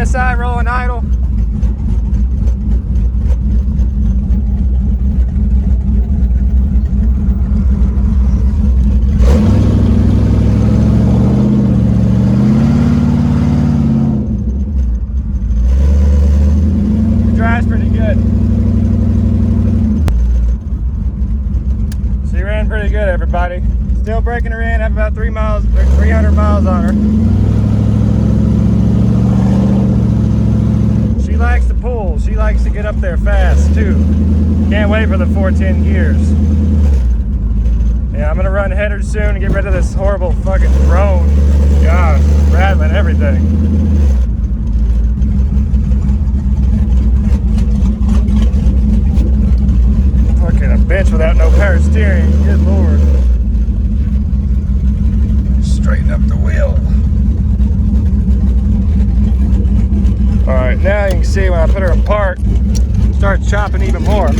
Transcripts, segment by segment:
PSI rolling idle. It drives pretty good. She ran pretty good, everybody. Still breaking her in, have about 300 miles on her. She likes to pull. She likes to get up there fast too. Can't wait for the 410 gears. Yeah, I'm gonna run headers soon and get rid of this horrible fucking drone. God, rattling everything. Fucking a bitch without no power steering. Good lord. Straighten up the wheel. Alright, now you can see when I put her in park, it starts chopping even more.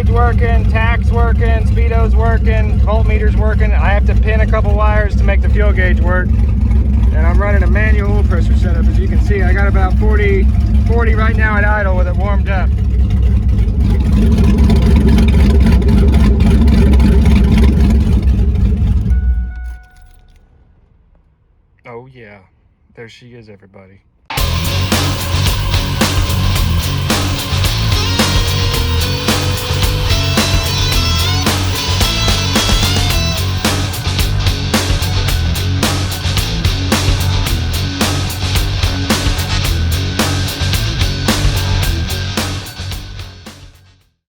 Working, tach's working, speedo's working, voltmeter's working. I have to pin a couple wires to make the fuel gauge work. And I'm running a manual oil pressure setup. As you can see, I got about 40 right now at idle with it warmed up. Oh yeah, there she is, everybody.